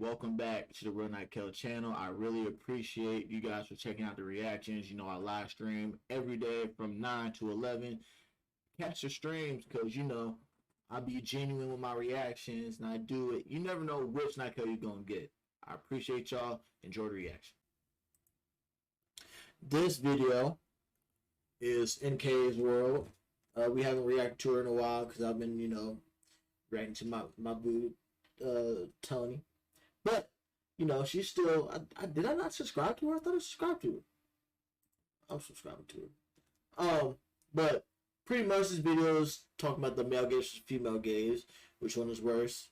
Welcome back to the Real Nykel channel. I really appreciate you guys for checking out the reactions. I live stream every day from 9 to 11. Catch the streams because, I be genuine with my reactions and I do it. You never know which Nykel you're going to get. I appreciate y'all. Enjoy the reaction. This video is NK's World. We haven't reacted to her in a while because I've been, reacting to my boo, Tony. But, she's still, did I not subscribe to her? I thought I subscribed to her. I'm subscribing to her. But pretty much this video is talking about the male gaze versus female gaze. Which one is worse?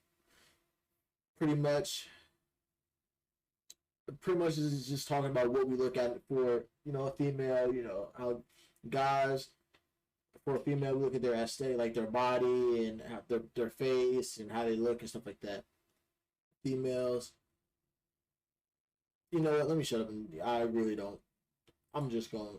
Pretty much this is just talking about what we look at for, a female, how guys, for a female, we look at their aesthetic, like their body and how their face and how they look and stuff like that. Females, you know what? Let me shut up. I really don't. I'm just gonna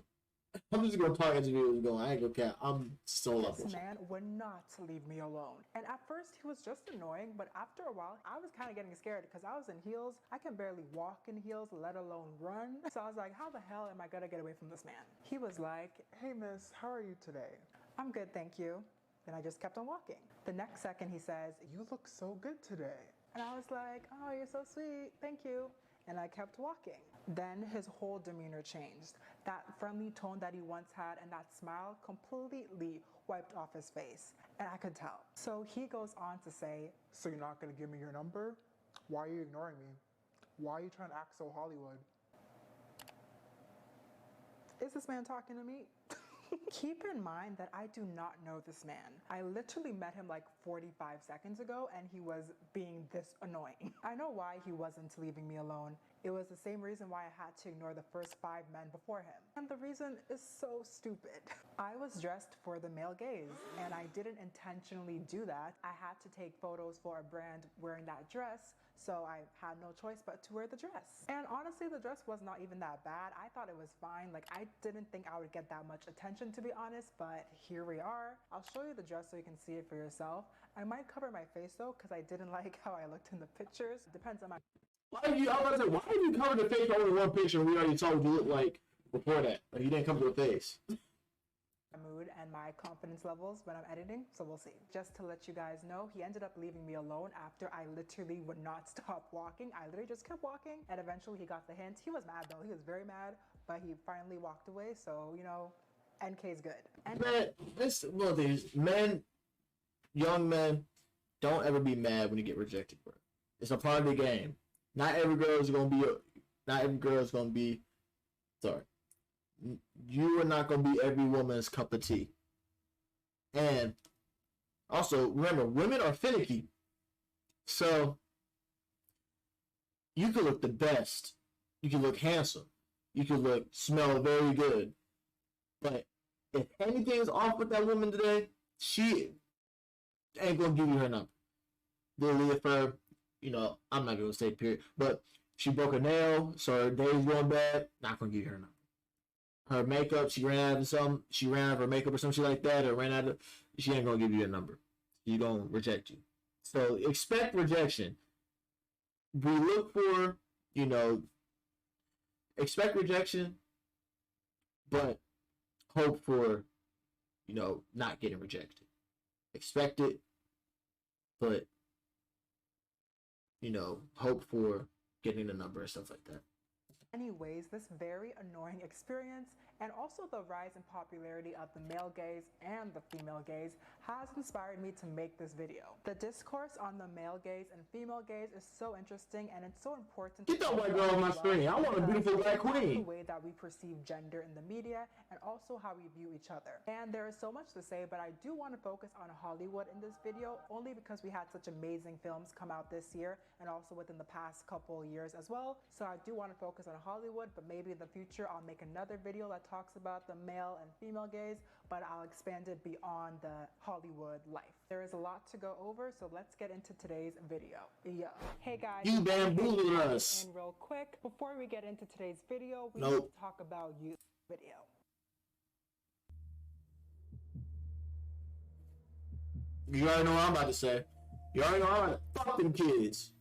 talk as the video is going. I ain't gonna care. I'm so up. This man would not leave me alone. And at first he was just annoying, but after a while I was kind of getting scared because I was in heels. I can barely walk in heels, let alone run. So I was like, how the hell am I gonna get away from this man? He was like, "Hey miss, how are you today?" "I'm good, thank you." Then I just kept on walking. The next second he says, "You look so good today." and I was like, "Oh, you're so sweet, thank you." And I kept walking. Then his whole demeanor changed. That friendly tone that he once had and that smile completely wiped off his face. And I could tell. So he goes on to say, "So you're not gonna give me your number? Why are you ignoring me? Why are you trying to act so Hollywood?" is this man talking to me? Keep in mind that I do not know this man. I literally met him like 45 seconds ago and he was being this annoying. I know why he wasn't leaving me alone. It was the same reason why I had to ignore the first 5 men before him. And the reason is so stupid. I was dressed for the male gaze and I didn't intentionally do that. I had to take photos for a brand wearing that dress, so I had no choice but to wear the dress. And honestly, the dress was not even that bad. I thought it was fine. Like, I didn't think I would get that much attention, to be honest, but here we are. I'll show you the dress so you can see it for yourself. I might cover my face though, because I didn't like how I looked in the pictures. Depends on my... Why did you cover the face over one picture we already told you look like before that? Like, you didn't cover the face. mood and my confidence levels when I'm editing, so we'll see. Just to let you guys know, he ended up leaving me alone after I literally would not stop walking. I literally just kept walking and eventually he got the hint. He was mad though, he was very mad, but he finally walked away, so NK's good. And Man, this one of these men, young men, don't ever be mad when you get rejected, bro. It's a part of the game. Not every girl is gonna be sorry. You are not going to be every woman's cup of tea. And also, remember, women are finicky. So, you can look the best. You can look handsome. You can smell very good. But if anything's off with that woman today, she ain't going to give you her number. Literally, if her, I'm not going to say period, but she broke a nail, so her day's going bad, not going to give you her number. Her makeup, she ran out of her makeup or something like that, or she ain't gonna give you a number. She's gonna reject you. So expect rejection. We look for, expect rejection, but hope for, not getting rejected. Expect it, but, hope for getting a number and stuff like that. anyways, this very annoying experience and also the rise in popularity of the male gaze and the female gaze has inspired me to make this video. The discourse on the male gaze and female gaze is so interesting and it's so important. Get that white girl on my screen. I want a beautiful black queen. The way that we perceive gender in the media and also how we view each other. And there is so much to say, but I do want to focus on Hollywood in this video only because we had such amazing films come out this year and also within the past couple years as well. So I do want to focus on Hollywood, but maybe in the future I'll make another video that talks about the male and female gaze, but I'll expand it beyond the Hollywood life. There is a lot to go over, so let's get into today's video. Yeah. Hey guys, you bamboozled us. And real quick, before we get into today's video, we need to talk about you video. You already know what I'm about to say. You already know I'm about to fuck them kids.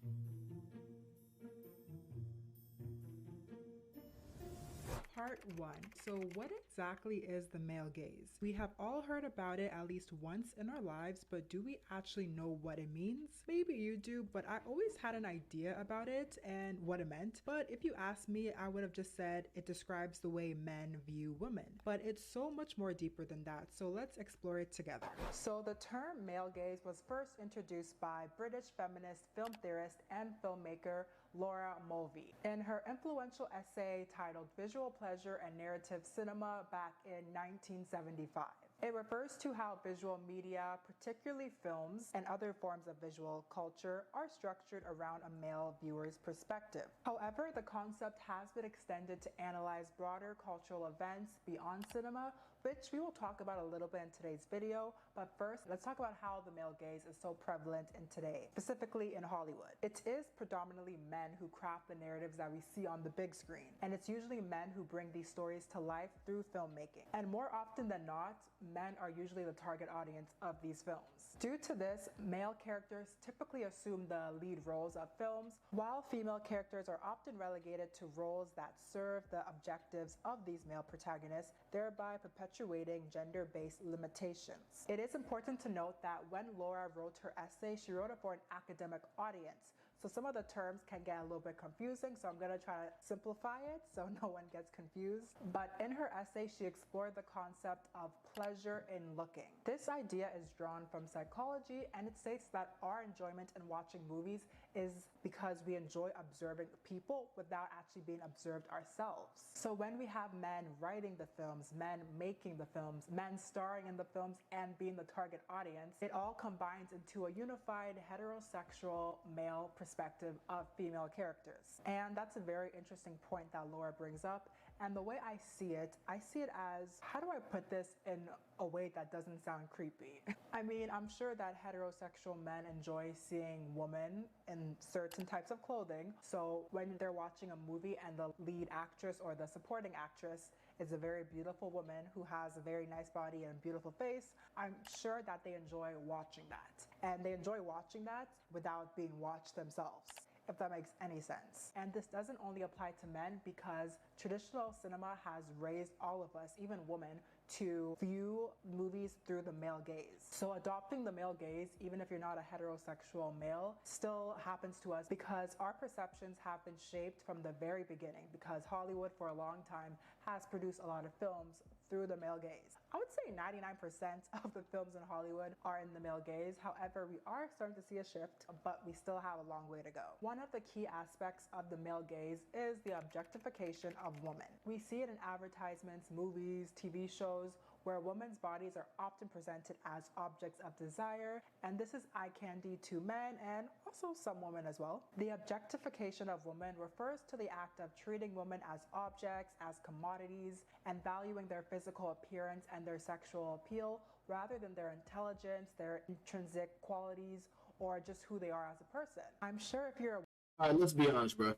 Part 1. So, what exactly is the male gaze? We have all heard about it at least once in our lives, but do we actually know what it means? Maybe you do, but I always had an idea about it and what it meant. But if you asked me, I would have just said it describes the way men view women. But it's so much more deeper than that, so let's explore it together. So, the term male gaze was first introduced by British feminist film theorist and filmmaker Laura Mulvey in her influential essay titled Visual Pleasure and Narrative Cinema back in 1975. It refers to how visual media, particularly films and other forms of visual culture, are structured around a male viewer's perspective. However, the concept has been extended to analyze broader cultural events beyond cinema, which we will talk about a little bit in today's video. But first, let's talk about how the male gaze is so prevalent in today, specifically in Hollywood. It is predominantly men who craft the narratives that we see on the big screen, and it's usually men who bring these stories to life through filmmaking. And more often than not, men are usually the target audience of these films. Due to this, male characters typically assume the lead roles of films, while female characters are often relegated to roles that serve the objectives of these male protagonists, thereby perpetuating gender-based limitations. It is important to note that when Laura wrote her essay, she wrote it for an academic audience. So some of the terms can get a little bit confusing, so I'm going to try to simplify it so no one gets confused. But in her essay, she explored the concept of pleasure in looking. This idea is drawn from psychology, and it states that our enjoyment in watching movies is because we enjoy observing people without actually being observed ourselves. So when we have men writing the films, men making the films, men starring in the films, and being the target audience, it all combines into a unified heterosexual male perspective of female characters. And that's a very interesting point that Laura brings up. And the way I see it as, how do I put this in a way that doesn't sound creepy? I mean, I'm sure that heterosexual men enjoy seeing women in certain types of clothing. So when they're watching a movie and the lead actress or the supporting actress is a very beautiful woman who has a very nice body and beautiful face, I'm sure that they enjoy watching that. And they enjoy watching that without being watched themselves, if that makes any sense. And this doesn't only apply to men, because traditional cinema has raised all of us, even women, to view movies through the male gaze. So adopting the male gaze, even if you're not a heterosexual male, still happens to us because our perceptions have been shaped from the very beginning, because Hollywood for a long time has produced a lot of films through the male gaze. I would say 99% of the films in Hollywood are in the male gaze. However, we are starting to see a shift, but we still have a long way to go. One of the key aspects of the male gaze is the objectification of women. We see it in advertisements, movies, TV shows, where women's bodies are often presented as objects of desire, and this is eye candy to men and also some women as well. The objectification of women refers to the act of treating women as objects, as commodities, and valuing their physical appearance and their sexual appeal rather than their intelligence, their intrinsic qualities, or just who they are as a person. I'm sure if you're All right, let's be honest, bro.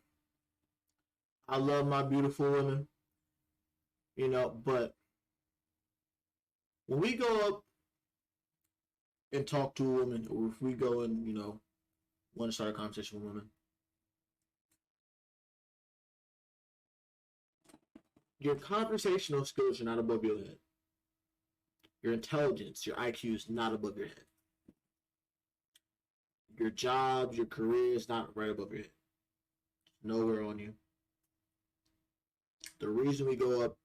I love my beautiful women, but when we go up and talk to a woman, or if we go and, want to start a conversation with women, your conversational skills are not above your head. Your intelligence, your IQ is not above your head. Your job, your career is not right above your head. Nowhere on you. The reason we go up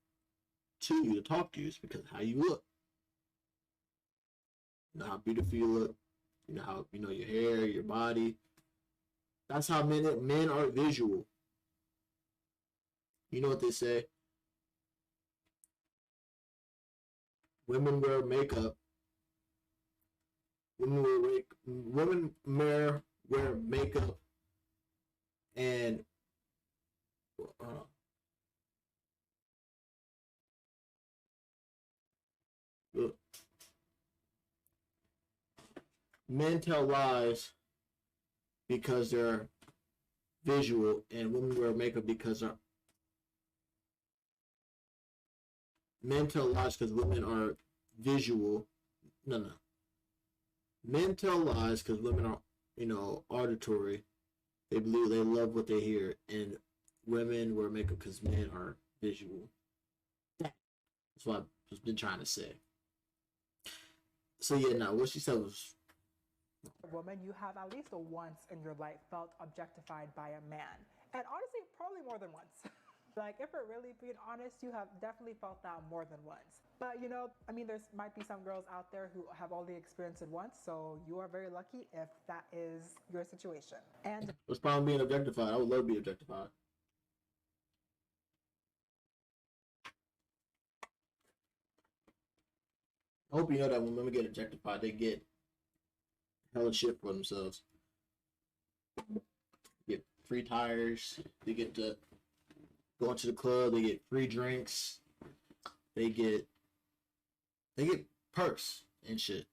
to you to talk to you is because of how you look. You know how beautiful you look. You know how, your hair, your body. That's how men are visual. You know what they say? Women wear makeup. Women wear makeup and men tell lies because they're visual, and women wear makeup because they're. Men tell lies because women are visual. No. Men tell lies because women are, auditory. They believe they love what they hear, and women wear makeup because men are visual. That's what I've been trying to say. So yeah, no, what she said was, woman, you have at least once in your life felt objectified by a man. And honestly, probably more than once. Like, if we're really being honest, you have definitely felt that more than once. But you know, I mean, there's might be some girls out there who have only experienced it once, so you are very lucky if that is your situation. And what's the problem being objectified? I would love to be objectified. I hope you know that when women get objectified, they get hella shit for themselves. Get free tires. They get to go into the club. They get free drinks. They get perks and shit.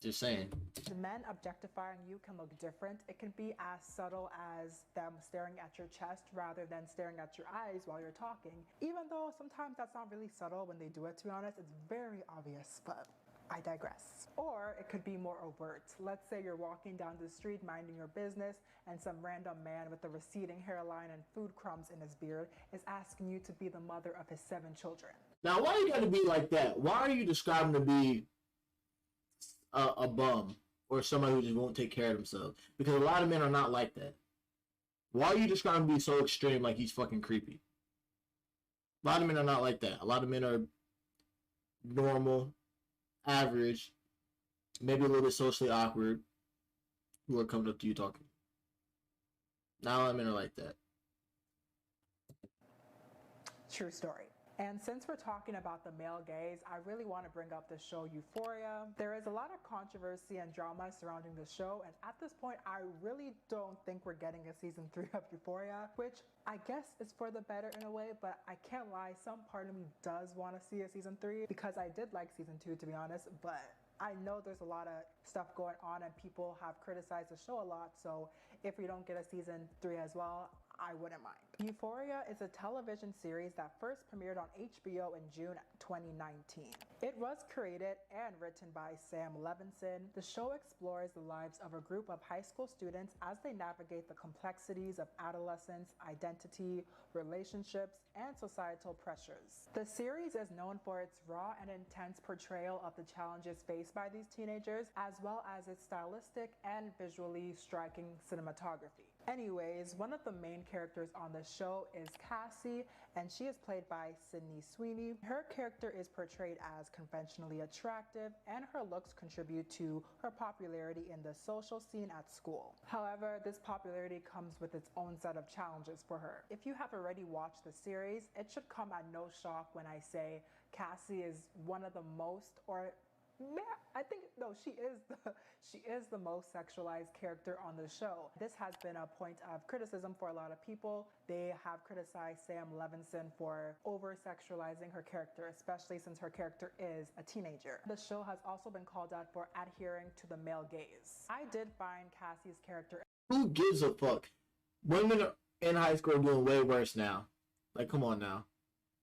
Just saying. the men objectifying you can look different. It can be as subtle as them staring at your chest rather than staring at your eyes while you're talking. Even though sometimes that's not really subtle when they do it, to be honest, it's very obvious, but I digress. Or it could be more overt. Let's say you're walking down the street minding your business and some random man with a receding hairline and food crumbs in his beard is asking you to be the mother of his 7 children. Now, why you gotta be like that? Why are you describing to be a bum or somebody who just won't take care of themselves? Because a lot of men are not like that. Why are you describing to be so extreme like he's fucking creepy? A lot of men are not like that. A lot of men are normal, average, maybe a little bit socially awkward, who are coming up to you talking. Not a lot of men are like that. True story. And since we're talking about the male gaze, I really want to bring up the show Euphoria. There is a lot of controversy and drama surrounding the show, and at this point, I really don't think we're getting a season 3 of Euphoria, which I guess is for the better in a way, but I can't lie, some part of me does want to see a season 3 because I did like season 2, to be honest, but I know there's a lot of stuff going on and people have criticized the show a lot, so if we don't get a season 3 as well, I wouldn't mind. Euphoria is a television series that first premiered on HBO in June 2019. It was created and written by Sam Levinson. The show explores the lives of a group of high school students as they navigate the complexities of adolescence, identity, relationships, and societal pressures. The series is known for its raw and intense portrayal of the challenges faced by these teenagers, as well as its stylistic and visually striking cinematography. Anyways, one of the main characters on the show is Cassie, and she is played by Sydney Sweeney. Her character is portrayed as conventionally attractive, and her looks contribute to her popularity in the social scene at school. However, this popularity comes with its own set of challenges for her. If you have already watched the series, it should come at no shock when I say Cassie is one of the most, or I think no, she is the most sexualized character on the show. This has been a point of criticism for a lot of people. They have criticized Sam Levinson for over-sexualizing her character, especially since her character is a teenager. The show has also been called out for adhering to the male gaze. I did find Cassie's character. Who gives a fuck? Women in high school are doing way worse now. Like, come on now.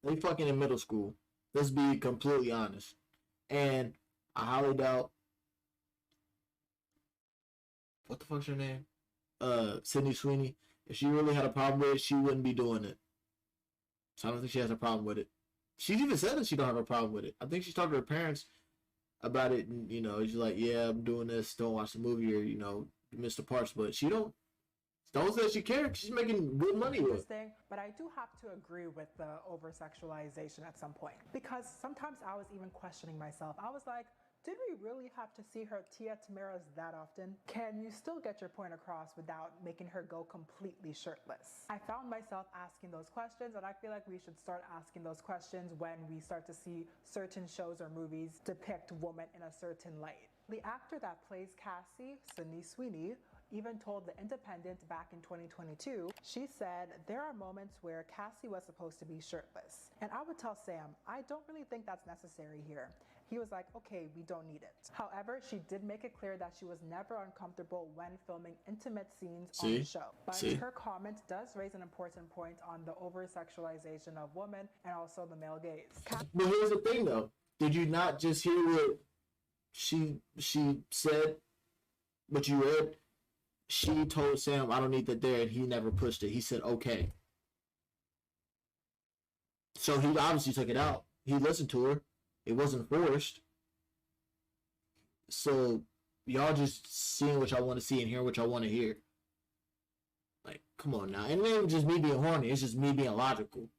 They fucking in middle school. Let's be completely honest. And I highly doubt. What the fuck's her name? Sydney Sweeney. If she really had a problem with it, she wouldn't be doing it. So I don't think she has a problem with it. She's even said that she don't have a problem with it. I think she's talked to her parents about it, and she's like, "Yeah, I'm doing this. Don't watch the movie, or you miss the parts." But she don't say she cares. She's making good money with it. But I do have to agree with the over-sexualization at some point, because sometimes I was even questioning myself. I was like, did we really have to see her Tia Tamaras that often? Can you still get your point across without making her go completely shirtless? I found myself asking those questions, and I feel like we should start asking those questions when we start to see certain shows or movies depict women in a certain light. The actor that plays Cassie, Sydney Sweeney, even told The Independent back in 2022, she said, "There are moments where Cassie was supposed to be shirtless." And I would tell Sam, I don't really think that's necessary here. He was like, okay, we don't need it. However, she did make it clear that she was never uncomfortable when filming intimate scenes on the show. But her comment does raise an important point on the over-sexualization of women and also the male gaze. But here's the thing, though. Did you not just hear what she said? What you read? She told Sam, "I don't need that there," and he never pushed it. He said, "Okay." So he obviously took it out. He listened to her. It wasn't forced. So y'all just seeing what y'all want to see and hearing what y'all want to hear. Like, come on now. And it ain't just me being horny. It's just me being logical.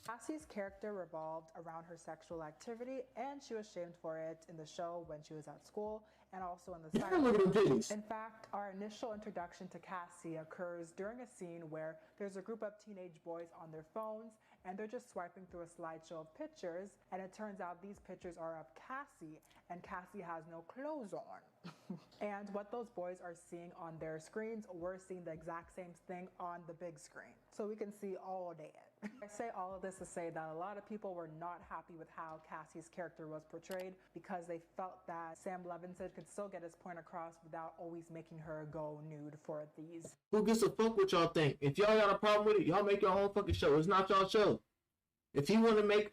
Cassie's character revolved around her sexual activity, and she was shamed for it in the show when she was at school and also in the side. Look at them titties. In fact, our initial introduction to Cassie occurs during a scene where there's a group of teenage boys on their phones and they're just swiping through a slideshow of pictures, and it turns out these pictures are of Cassie, and Cassie has no clothes on. And what those boys are seeing on their screens, we're seeing the exact same thing on the big screen. So we can see all of that. I say all of this to say that a lot of people were not happy with how Cassie's character was portrayed because they felt that Sam Levinson could still get his point across without always making her go nude for these. Who gives a fuck what y'all think? If y'all got a problem with it, y'all make your own fucking show. It's not y'all show. If he want to make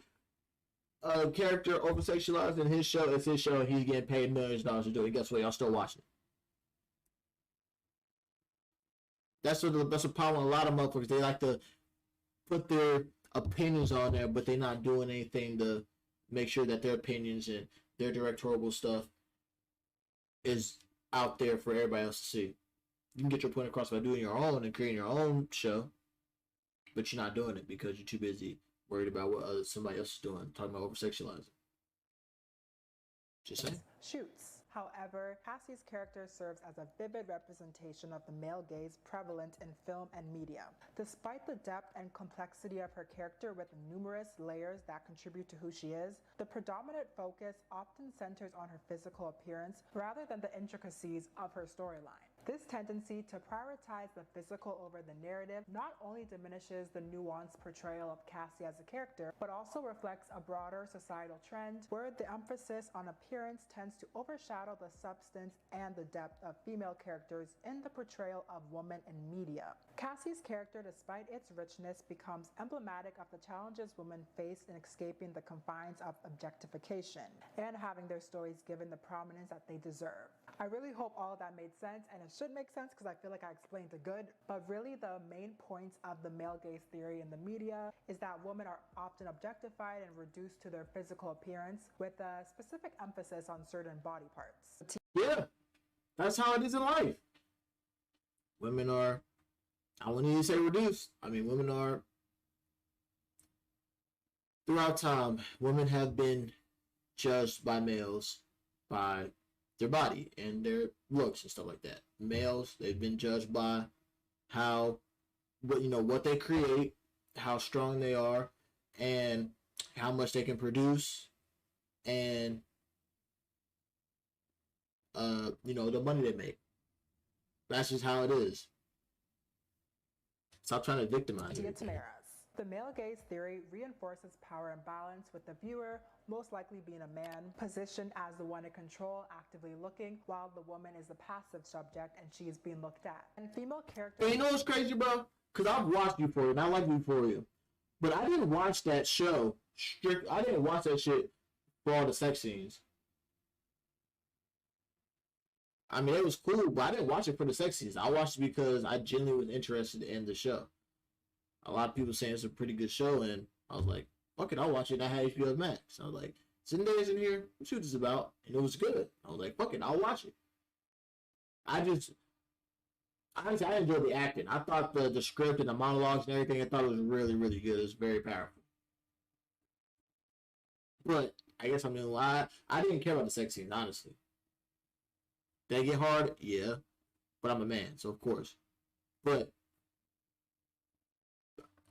a character over sexualized in his show, it's his show, and he's getting paid millions of dollars to do it. Guess what? Y'all still watching it. That's the problem with a lot of motherfuckers. They like to put their opinions on there, but they're not doing anything to make sure that their opinions and their directorial stuff is out there for everybody else to see. You can get your point across by doing your own and creating your own show, but you're not doing it because you're too busy worried about what somebody else is doing, talking about over-sexualizing. Just saying. Shoots. However, Cassie's character serves as a vivid representation of the male gaze prevalent in film and media. Despite the depth and complexity of her character with numerous layers that contribute to who she is, the predominant focus often centers on her physical appearance rather than the intricacies of her storyline. This tendency to prioritize the physical over the narrative not only diminishes the nuanced portrayal of Cassie as a character, but also reflects a broader societal trend where the emphasis on appearance tends to overshadow the substance and the depth of female characters in the portrayal of women in media. Cassie's character, despite its richness, becomes emblematic of the challenges women face in escaping the confines of objectification and having their stories given the prominence that they deserve. I really hope all of that made sense, and it should make sense because I feel like I explained it good, but really the main points of the male gaze theory in the media is that women are often objectified and reduced to their physical appearance with a specific emphasis on certain body parts. Yeah, that's how it is in life. Women are, I wouldn't even say reduced. I mean, women are, throughout time, women have been judged by males by their body and their looks and stuff like that. Males, they've been judged by what they create, how strong they are, and how much they can produce, and the money they make. That's just how it is. Stop trying to victimize it. The male gaze theory reinforces power imbalance with the viewer most likely being a man, positioned as the one in control, actively looking, while the woman is the passive subject and she is being looked at. And female characters... Hey, you know what's crazy, bro? Because I've watched Euphoria, and I like Euphoria. But I didn't watch that show. I didn't watch that shit for all the sex scenes. I mean, it was cool, but I didn't watch it for the sex scenes. I watched it because I genuinely was interested in the show. A lot of people saying it's a pretty good show, and I was like, fuck it, I'll watch it. And I had HBO Max. I was like, Zendaya's in here. What's this about? And it was good. I was like, fuck it, I'll watch it. I enjoyed the acting. I thought the script and the monologues and everything, I thought it was really, really good. It was very powerful. But I guess I'm gonna lie. I didn't care about the sex scenes, honestly. Did they get hard? Yeah. But I'm a man, so of course. But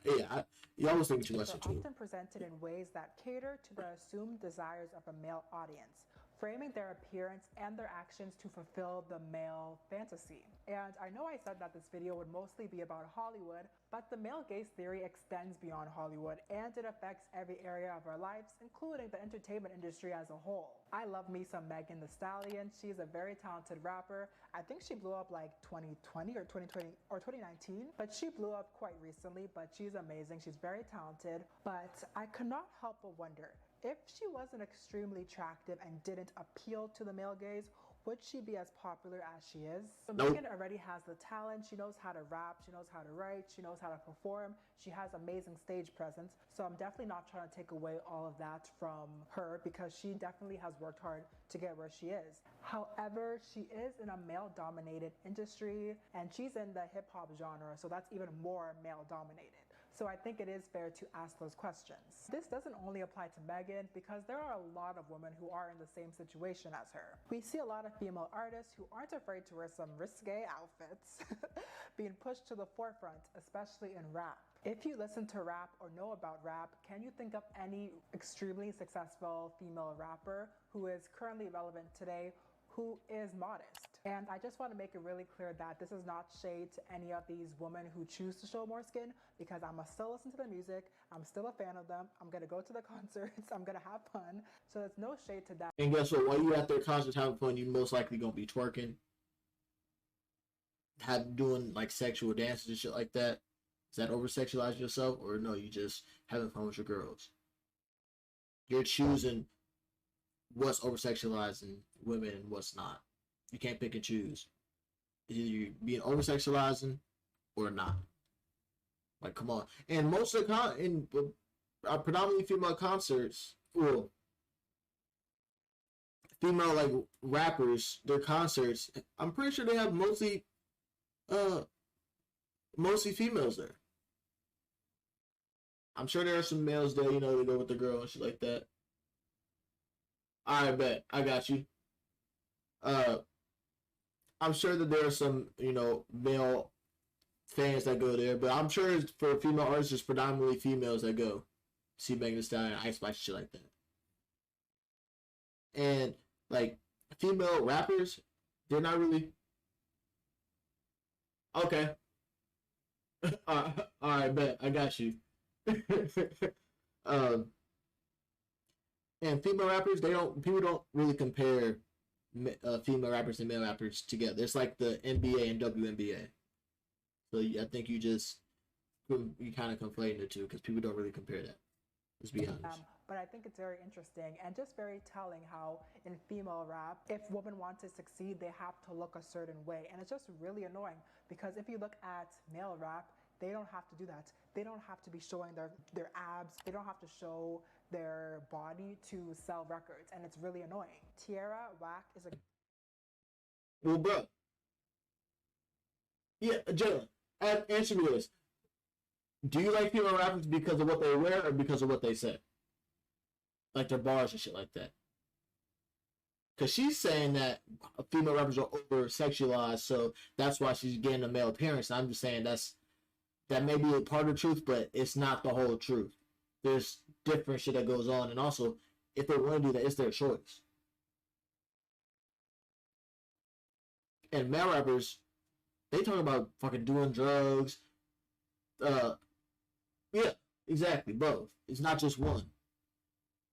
yeah, you always think too much into it. Often presented in ways that cater to the assumed desires of a male audience, framing their appearance and their actions to fulfill the male fantasy. And I know I said that this video would mostly be about Hollywood, but the male gaze theory extends beyond Hollywood and it affects every area of our lives, including the entertainment industry as a whole. I love me some Megan Thee Stallion. She's a very talented rapper. I think she blew up like 2020 or 2020 or 2019, but she blew up quite recently, but she's amazing. She's very talented, but I could not help but wonder, if she wasn't extremely attractive and didn't appeal to the male gaze, Would she be as popular as she is? So Nope. Megan already has the talent. She knows how to rap. She knows how to write. She knows how to perform. She has amazing stage presence. So I'm definitely not trying to take away all of that from her because she definitely has worked hard to get where she is. However, she is in a male-dominated industry and she's in the hip-hop genre, so that's even more male-dominated. So I think it is fair to ask those questions. This doesn't only apply to Megan because there are a lot of women who are in the same situation as her. We see a lot of female artists who aren't afraid to wear some risque outfits being pushed to the forefront, especially in rap. If you listen to rap or know about rap, can you think of any extremely successful female rapper who is currently relevant today who is modest? And I just want to make it really clear that this is not shade to any of these women who choose to show more skin because I'm going to still listen to the music. I'm still a fan of them. I'm going to go to the concerts. I'm going to have fun. So there's no shade to that. And guess what? While you at their concerts having fun, you most likely gonna be twerking, doing like sexual dances and shit like that. Is that over sexualizing yourself, or no? You just having fun with your girls. You're choosing what's over sexualizing women and what's not. You can't pick and choose. Either you being over sexualizing or not. Like, come on. And most of the predominantly female concerts, well, female like rappers, their concerts, I'm pretty sure they have mostly females there. I'm sure there are some males there, they go with the girl and shit like that. I bet. I got you. I'm sure that there are some, male fans that go there, but I'm sure for female artists, it's predominantly females that go see Megan Thee Stallion, Ice Spice, shit like that. And like female rappers, they're not really okay. All right, bet I got you. um, and female rappers, people don't really compare female rappers and male rappers together. It's like the NBA and WNBA. So I think you kind of conflating the two because people don't really compare that. Let's be honest. But I think it's very interesting and just very telling how in female rap, if women want to succeed, they have to look a certain way. And it's just really annoying because if you look at male rap, they don't have to do that. They don't have to be showing their abs. They don't have to show their body to sell records. And it's really annoying. Tierra Whack is a... Well, bro. Yeah, Jalen, answer me this. Do you like female rappers because of what they wear or because of what they say? Like their bars and shit like that. Because she's saying that female rappers are over sexualized, so that's why she's getting a male appearance. I'm just saying that may be a part of the truth, but it's not the whole truth. There's different shit that goes on, and also, if they want to do that, it's their choice. And male rappers, they talk about fucking doing drugs. Yeah, exactly, both. It's not just one.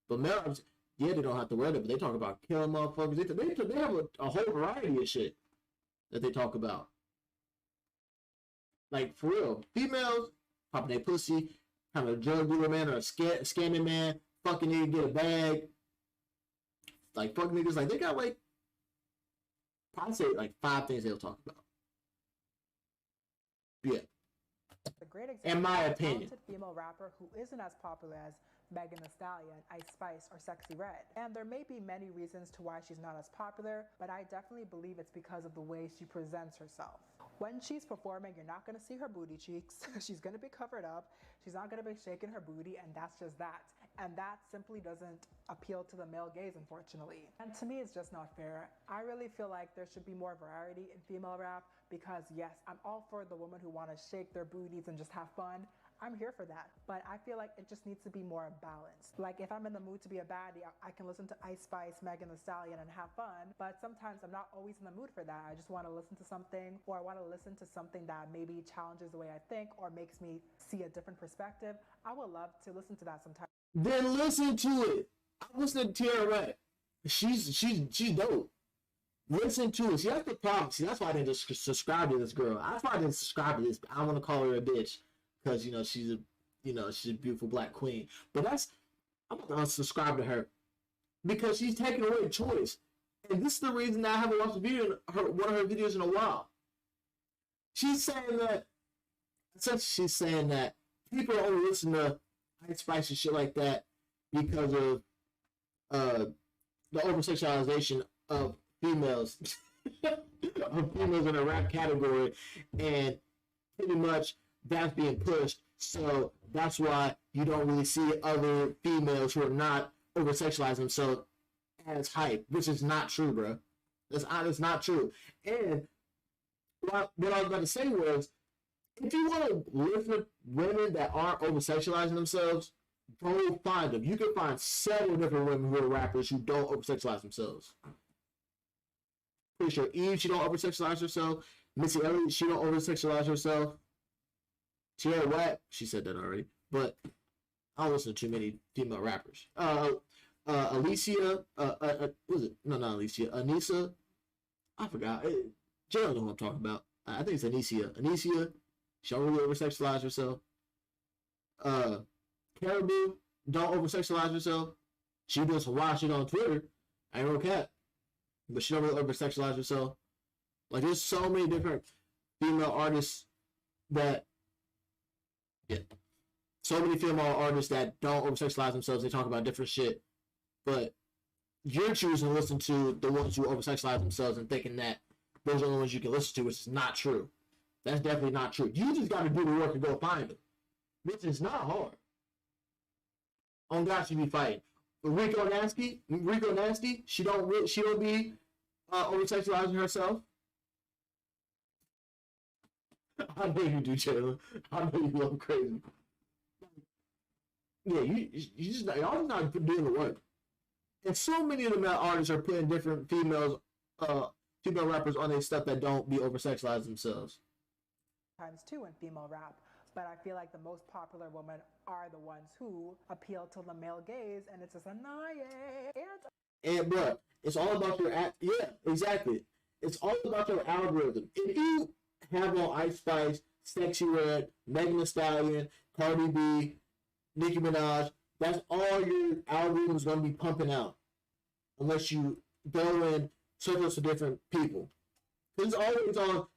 But male rappers, yeah, they don't have to wear that, but they talk about killing motherfuckers. They have a whole variety of shit that they talk about. Like, for real. Females, popping their pussy, kind of a drug dealer man or a scamming man, fucking nigga, get a bag. Like, fuck niggas, like, they got, like, I'd say, like, 5 things they'll talk about. Yeah. A great example in my of a opinion. talented female rapper who isn't as popular as Megan Thee Stallion, Ice Spice, or Sexy Red. And there may be many reasons to why she's not as popular, but I definitely believe it's because of the way she presents herself. When she's performing, you're not going to see her booty cheeks. She's going to be covered up. She's not going to be shaking her booty, and that's just that. And that simply doesn't appeal to the male gaze, unfortunately. And to me, it's just not fair. I really feel like there should be more variety in female rap because, yes, I'm all for the women who want to shake their booties and just have fun. I'm here for that, but I feel like it just needs to be more balanced. Like if I'm in the mood to be a baddie, I can listen to Ice Spice, Megan Thee Stallion and have fun, but sometimes I'm not always in the mood for that. I just want to listen to something, or I want to listen to something that maybe challenges the way I think or makes me see a different perspective. I would love to listen to that sometimes. Then listen to it. I'm listening to Tierra Whack. She's dope. Listen to it. See, that's the problem. See, that's why I didn't just subscribe to this girl. That's why I didn't subscribe to this. I don't want to call her a bitch. Because she's a beautiful black queen, but I'm not gonna subscribe to her because she's taking away choice. And this is the reason that I haven't watched one of her videos in a while. She's saying that, essentially, she's saying that people only listen to Ice Spice and shit like that because of the over sexualization of females, of females in the rap category, and pretty much that's being pushed. So that's why you don't really see other females who are not over sexualizing themselves as hype, which is not true, bro. That's not true. And what I was about to say was, if you want to listen to women that aren't over sexualizing themselves, go find them. You can find several different women who are rappers who don't over sexualize themselves. Pretty sure Eve, she don't over sexualize herself. Missy Elliott, she don't over sexualize herself. Tierra Whack, she said that already, but I don't listen to too many female rappers. Alicia, was it? No, not Alicia. Anissa, I forgot. Jay don't know who I'm talking about. I think it's Anicia. Anicia, she don't really over sexualize herself. Caribou, don't over sexualize herself. She does some wild shit on Twitter. I ain't no cat, but she don't really over sexualize herself. Like, there's so many different female artists that, yeah, so many female artists that don't over sexualize themselves. They talk about different shit, but you're choosing to listen to the ones who over sexualize themselves and thinking that those are the ones you can listen to, which is not true. That's definitely not true. You just got to do the work and go find them, which is not hard. On God, she be fighting. Rico Nasty, she don't be over sexualizing herself. I know you do, Taylor. I know you love crazy. Yeah, you just y'all just not doing the work. And so many of the male artists are putting different female rappers on their stuff that don't be over sexualizing themselves. Times too in female rap, but I feel like the most popular women are the ones who appeal to the male gaze, and it's just annoying. And bro, it's all about your yeah, exactly. It's all about your algorithm. If you have on Ice Spice, Sexy Red, Megan Thee Stallion, Cardi B, Nicki Minaj, that's all your algorithm's gonna be pumping out, unless you go and search for different people. It's always on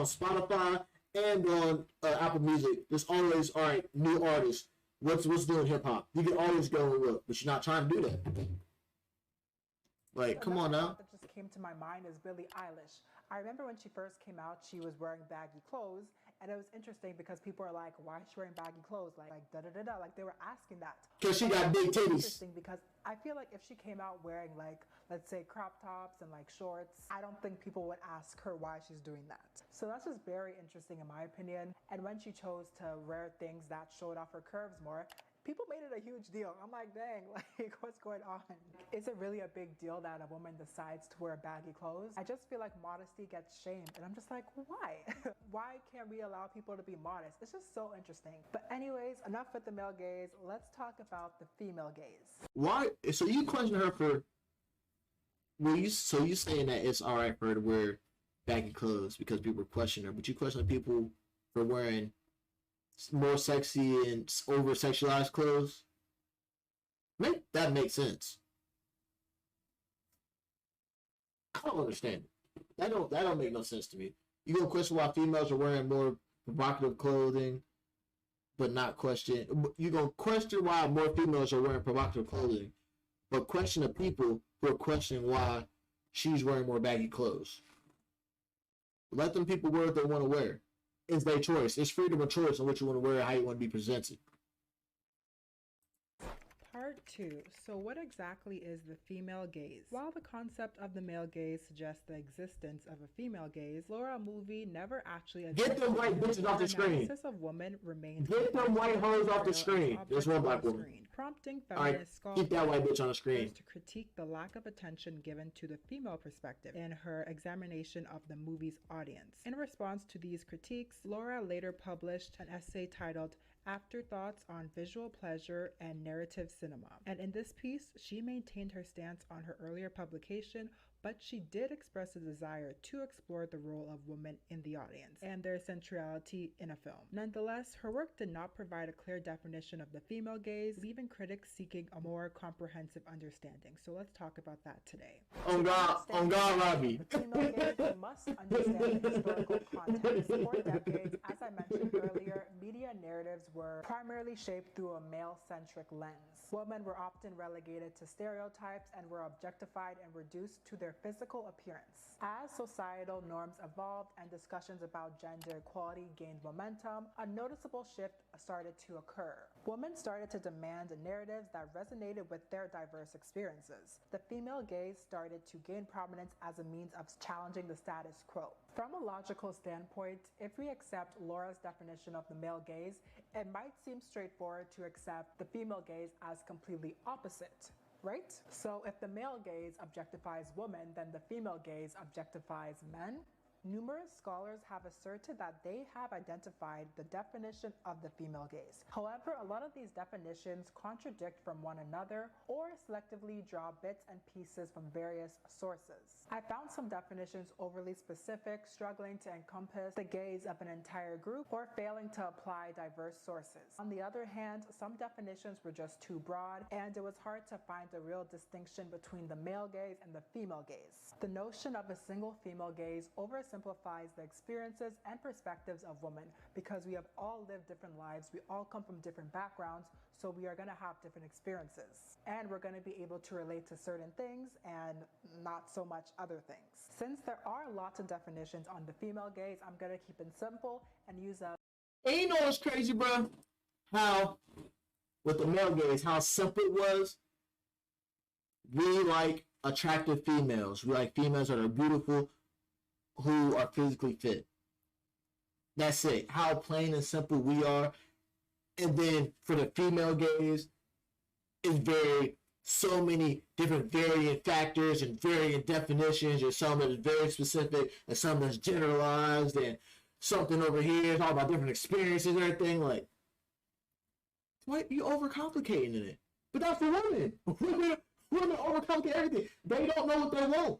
Spotify and on Apple Music. There's always, all right, new artists. What's doing hip hop? You can always go and look, but you're not trying to do that. Like, come on now. That just came to my mind is Billie Eilish. I remember when she first came out, she was wearing baggy clothes, and it was interesting because people are like, "Why is she wearing baggy clothes?" Like da da da da. Like they were asking that. Because she got big titties. Interesting because I feel like if she came out wearing like, let's say, crop tops and like shorts, I don't think people would ask her why she's doing that. So that's just very interesting in my opinion. And when she chose to wear things that showed off her curves more, people made it a huge deal. I'm like, dang, like what's going on? Is it really a big deal that a woman decides to wear baggy clothes? I just feel like modesty gets shamed, and I'm just like, why? Why can't we allow people to be modest? It's just so interesting. But anyways, enough with the male gaze. Let's talk about the female gaze. Why? So you question her for? You saying that it's all right for her to wear baggy clothes because people question her, but you question people for wearing more sexy and over sexualized clothes? That makes sense. I don't understand it. That don't make no sense to me. You gonna question why females are wearing more provocative clothing, but not question. You gonna question why more females are wearing provocative clothing, but question the people who are questioning why she's wearing more baggy clothes. Let them people wear what they want to wear. It's their choice. It's freedom of choice on what you want to wear, how you want to be presented. Part 2. So what exactly is the female gaze? While the concept of the male gaze suggests the existence of a female gaze, Laura Movie never actually get them white bitches off the screen. Of women remains get them white hoes off the screen. There's one black woman. Prompting feminist scholars keep that white bitch on the screen to critique the lack of attention given to the female perspective in her examination of the movie's audience. In response to these critiques, Laura later published an essay titled Afterthoughts on Visual Pleasure and Narrative Cinema. And in this piece, she maintained her stance on her earlier publication but she did express a desire to explore the role of women in the audience and their sensuality in a film. Nonetheless, her work did not provide a clear definition of the female gaze, leaving critics seeking a more comprehensive understanding. So let's talk about that today. On God, Robbie. The female gaze, we must understand the historical context. For decades, as I mentioned earlier, media narratives were primarily shaped through a male-centric lens. Women were often relegated to stereotypes and were objectified and reduced to their physical appearance. As societal norms evolved and discussions about gender equality gained momentum, a noticeable shift started to occur. Women started to demand narratives that resonated with their diverse experiences. The female gaze started to gain prominence as a means of challenging the status quo. From a logical standpoint, if we accept Laura's definition of the male gaze, it might seem straightforward to accept the female gaze as completely opposite. Right? So if the male gaze objectifies women, then the female gaze objectifies men. Numerous scholars have asserted that they have identified the definition of the female gaze. However, a lot of these definitions contradict from one another or selectively draw bits and pieces from various sources. I found some definitions overly specific, struggling to encompass the gaze of an entire group, or failing to apply diverse sources. On the other hand, some definitions were just too broad, and it was hard to find a real distinction between the male gaze and the female gaze. The notion of a single female gaze oversimplifies the experiences and perspectives of women, because we have all lived different lives, we all come from different backgrounds, so we are going to have different experiences. And we're going to be able to relate to certain things and not so much other things. Since there are lots of definitions on the female gaze, I'm going to keep it simple and use a... And you know what's crazy, bro? How, with the male gaze, how simple it was. We like attractive females. We like females that are beautiful, who are physically fit. That's it. How plain and simple we are. And then for the female gaze, it's so many different variant factors and variant definitions, and some that is very specific and some that's generalized, and something over here is all about different experiences and everything. Like, why you overcomplicating it? But that's for women. Women overcomplicate everything. They don't know what they want.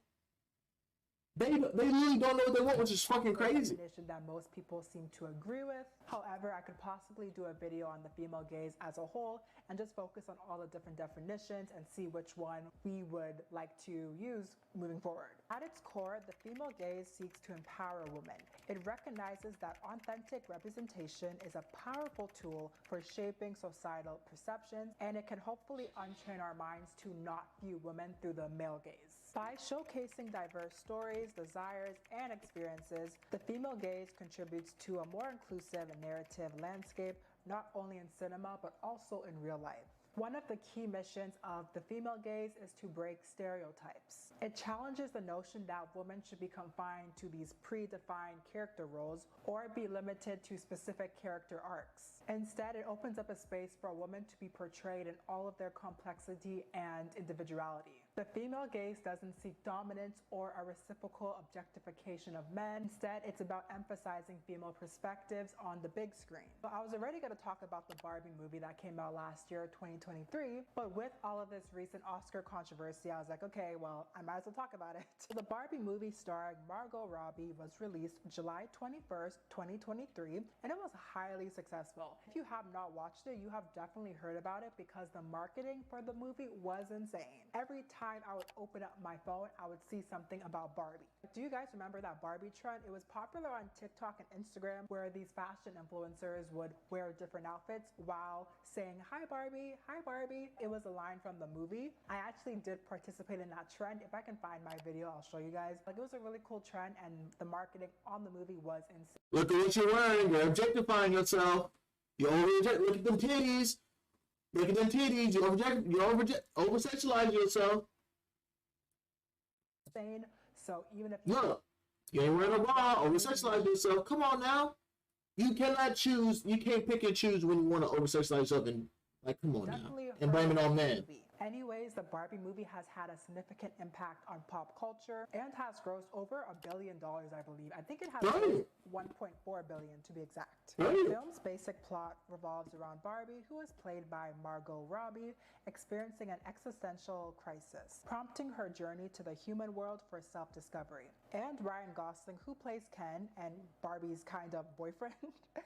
They really don't know what they want, which is fucking crazy. Definition that most people seem to agree with. However, I could possibly do a video on the female gaze as a whole and just focus on all the different definitions and see which one we would like to use moving forward. At its core, the female gaze seeks to empower women. It recognizes that authentic representation is a powerful tool for shaping societal perceptions, and it can hopefully untrain our minds to not view women through the male gaze. By showcasing diverse stories, desires, and experiences, the female gaze contributes to a more inclusive narrative landscape, not only in cinema, but also in real life. One of the key missions of the female gaze is to break stereotypes. It challenges the notion that women should be confined to these predefined character roles or be limited to specific character arcs. Instead, it opens up a space for a woman to be portrayed in all of their complexity and individuality. The female gaze doesn't seek dominance or a reciprocal objectification of men. Instead, it's about emphasizing female perspectives on the big screen. So I was already going to talk about the Barbie movie that came out last year, 2023, but with all of this recent Oscar controversy, I was like, okay, well, I might as well talk about it. The Barbie movie starring Margot Robbie was released July 21st, 2023, and it was highly successful. If you have not watched it, you have definitely heard about it because the marketing for the movie was insane. Every time I would open up my phone, I would see something about Barbie. Do you guys remember that Barbie trend? It was popular on TikTok and Instagram, where these fashion influencers would wear different outfits while saying, "Hi Barbie, hi Barbie." It was a line from the movie. I actually did participate in that trend. If I can find my video, I'll show you guys. Like, it was a really cool trend, and the marketing on the movie was insane. Look at what you're wearing. You're objectifying yourself. Look at them titties. Look at them titties. You over-sexualize yourself. So even if you look, you ain't wearing a bra, over-sexualize yourself. Come on now. You cannot choose. You can't pick and choose when you want to over-sexualize yourself, and like, come on now, and blame it on men. Anyways, the Barbie movie has had a significant impact on pop culture and has grossed over $1 billion, I believe. I think it has 1.4 billion to be exact. Right. The film's basic plot revolves around Barbie, who is played by Margot Robbie, experiencing an existential crisis, prompting her journey to the human world for self-discovery. And Ryan Gosling, who plays Ken and Barbie's kind of boyfriend,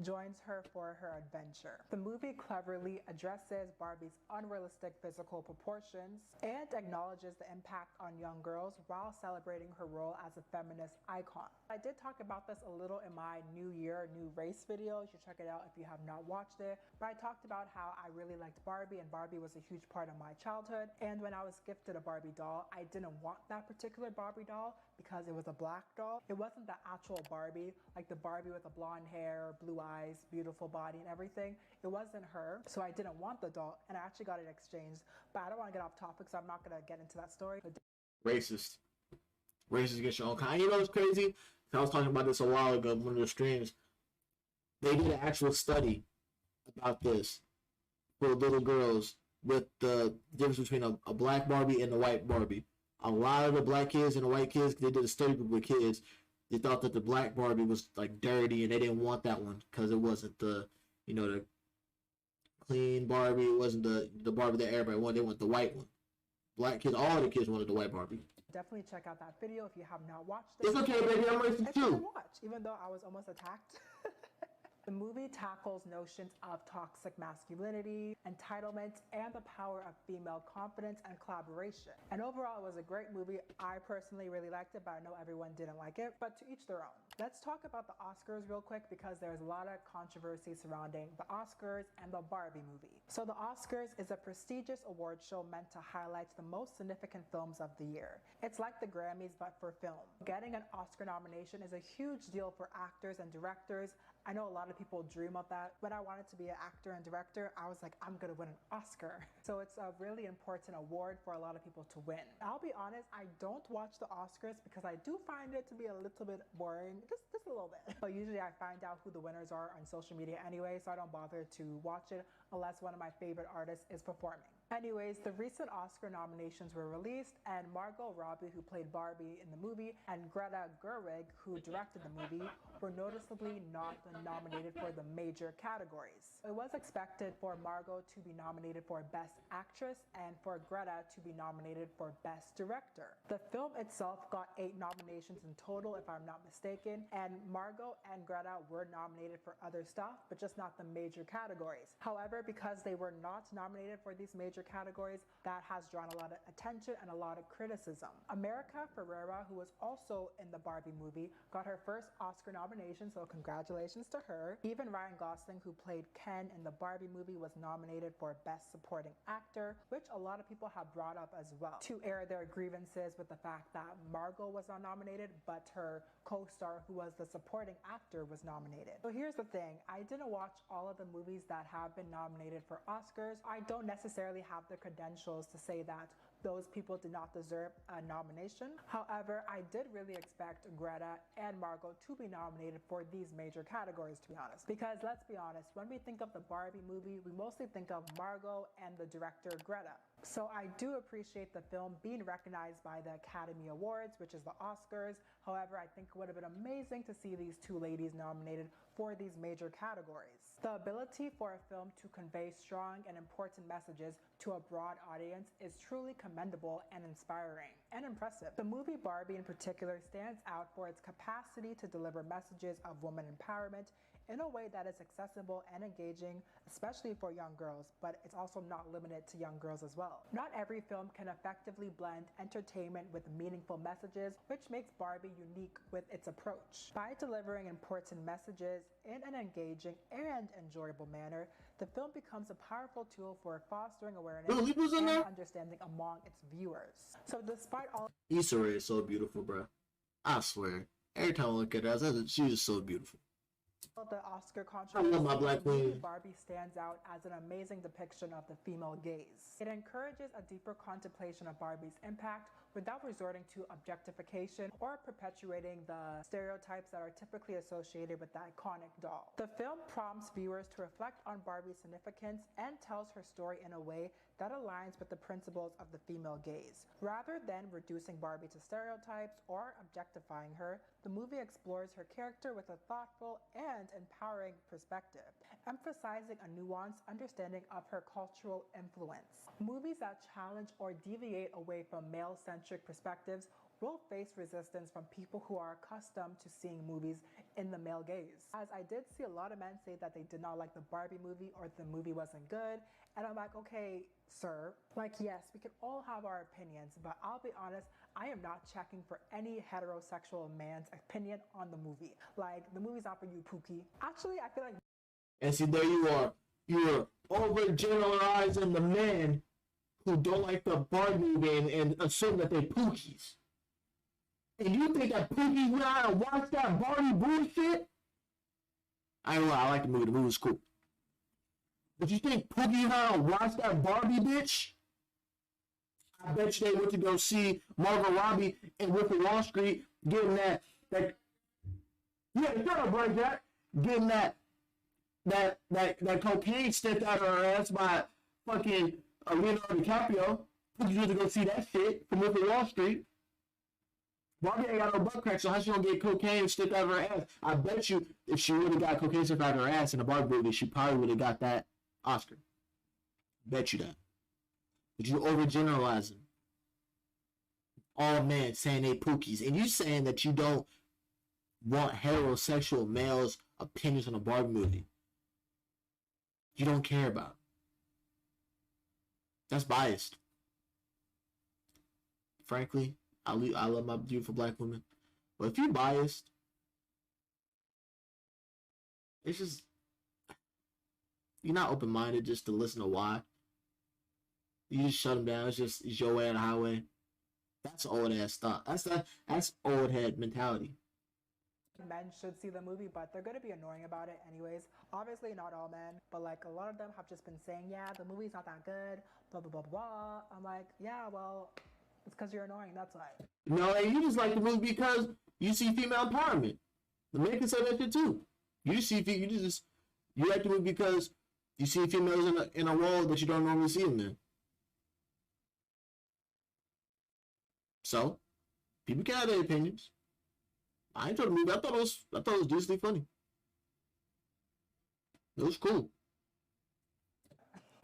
joins her for her adventure. The movie cleverly addresses Barbie's unrealistic physical proportions and acknowledges the impact on young girls while celebrating her role as a feminist icon. I did talk about this a little in my New Year, New Race video. You should check it out if you have not watched it. But I talked about how I really liked Barbie, and Barbie was a huge part of my childhood. And when I was gifted a Barbie doll, I didn't want that particular Barbie doll because it was a black doll. It wasn't the actual Barbie, like the Barbie with the blonde hair, blue eyes, beautiful body and everything. It wasn't her, so I didn't want the doll, and I actually got it exchanged. But I don't want to get off topic, so I'm not going to get into that story. Racist. Racist against your own kind. You know what's crazy? I was talking about this a while ago on one of the streams. They did an actual study about this for little girls with the difference between a black Barbie and a white Barbie. A lot of the black kids and the white kids, they did a study group with kids. They thought that the black Barbie was like dirty, and they didn't want that one because it wasn't the, you know, the clean Barbie. It wasn't the Barbie that everybody wanted. They want the white one. Black kids, all the kids wanted the white Barbie. Definitely check out that video if you have not watched it. It's okay, baby. I'm racist too. Watch, even though I was almost attacked. The movie tackles notions of toxic masculinity, entitlement, and the power of female confidence and collaboration. And overall, it was a great movie. I personally really liked it, but I know everyone didn't like it. But to each their own. Let's talk about the Oscars real quick because there's a lot of controversy surrounding the Oscars and the Barbie movie. So the Oscars is a prestigious award show meant to highlight the most significant films of the year. It's like the Grammys, but for film. Getting an Oscar nomination is a huge deal for actors and directors. I know a lot of people dream of that. When I wanted to be an actor and director, I was like, I'm gonna win an Oscar. So it's a really important award for a lot of people to win. I'll be honest, I don't watch the Oscars because I do find it to be a little bit boring, just a little bit. But usually I find out who the winners are on social media anyway, so I don't bother to watch it unless one of my favorite artists is performing. Anyways, the recent Oscar nominations were released, and Margot Robbie, who played Barbie in the movie, and Greta Gerwig, who directed the movie, were noticeably not nominated for the major categories. It was expected for Margot to be nominated for Best Actress and for Greta to be nominated for Best Director. The film itself got 8 nominations in total, if I'm not mistaken, and Margot and Greta were nominated for other stuff, but just not the major categories. However, because they were not nominated for these major categories, that has drawn a lot of attention and a lot of criticism. America Ferrera, who was also in the Barbie movie, got her first Oscar nomination, so congratulations to her. Even Ryan Gosling, who played Ken in the Barbie movie, was nominated for Best Supporting Actor, which a lot of people have brought up as well to air their grievances with the fact that Margot was not nominated, but her co-star, who was the supporting actor, was nominated. So here's the thing, I didn't watch all of the movies that have been nominated for Oscars. I don't necessarily have the credentials to say that those people did not deserve a nomination. However, I did really expect Greta and Margot to be nominated for these major categories, to be honest. Because let's be honest, when we think of the Barbie movie, we mostly think of Margot and the director Greta. So I do appreciate the film being recognized by the Academy Awards, which is the Oscars. However, I think it would have been amazing to see these two ladies nominated for these major categories. The ability for a film to convey strong and important messages to a broad audience is truly commendable and inspiring and impressive. The movie Barbie in particular stands out for its capacity to deliver messages of woman empowerment in a way that is accessible and engaging, especially for young girls, but it's also not limited to young girls as well. Not every film can effectively blend entertainment with meaningful messages, which makes Barbie unique with its approach. By delivering important messages in an engaging and enjoyable manner, the film becomes a powerful tool for fostering awareness and understanding among its viewers. So despite all— Issa Rae is so beautiful, bro. I swear. Every time I look at her, she's just so beautiful. the Oscar controversy, I love my black queen. Barbie stands out as an amazing depiction of the female gaze. It encourages a deeper contemplation of Barbie's impact without resorting to objectification or perpetuating the stereotypes that are typically associated with the iconic doll. The film prompts viewers to reflect on Barbie's significance and tells her story in a way that aligns with the principles of the female gaze. Rather than reducing Barbie to stereotypes or objectifying her, the movie explores her character with a thoughtful and empowering perspective, emphasizing a nuanced understanding of her cultural influence. Movies that challenge or deviate away from male-centric perspectives will face resistance from people who are accustomed to seeing movies in the male gaze. As I did see a lot of men say that they did not like the Barbie movie or the movie wasn't good, and I'm like, okay, sir, like, yes, we can all have our opinions, but I'll be honest, I am not checking for any heterosexual man's opinion on the movie. Like, the movie's not for you, Pookie. Actually, I feel like... And see, there you are. You're overgeneralizing the men who don't like the Barbie movie and assume that they're Pookies. And you think that Pookie went out and watched that Barbie bullshit? I ain't gonna lie, I like the movie. The movie was cool. But you think Pookie went out and watched that Barbie bitch? I bet you they went to go see Margot Robbie and Wolf of Wall Street getting that yeah, shut up, Bright Jack. Getting that cocaine sniffed out of her ass by fucking Leonardo DiCaprio. Pookie went to go see that shit from Wolf of Wall Street. Barbie ain't got no butt crack, so how she gonna get cocaine sniffed out of her ass? I bet you if she would have got cocaine sniffed out of her ass in the Barbie movie, she probably would have got that Oscar. Bet you that. But you overgeneralizing. All men saying they Pookies. And you saying that you don't want heterosexual males' opinions on a Barbie movie. You don't care about it. That's biased. Frankly, I love my beautiful black women. But if you're biased, it's just, you're not open-minded just to listen to why. You just shut them down. It's your way or the highway. That's old ass thought. That's old head mentality. Men should see the movie, but they're going to be annoying about it anyways. Obviously, not all men, but like a lot of them have just been saying, yeah, the movie's not that good, blah, blah, blah, blah. I'm like, yeah, well, it's because you're annoying, that's why. No, and you just like the movie because you see female empowerment. The men can say that shit too. You like the movie because you see females in a role that you don't normally see them in. So, people can have their opinions. I enjoyed the movie. I thought it was decently funny. It was cool.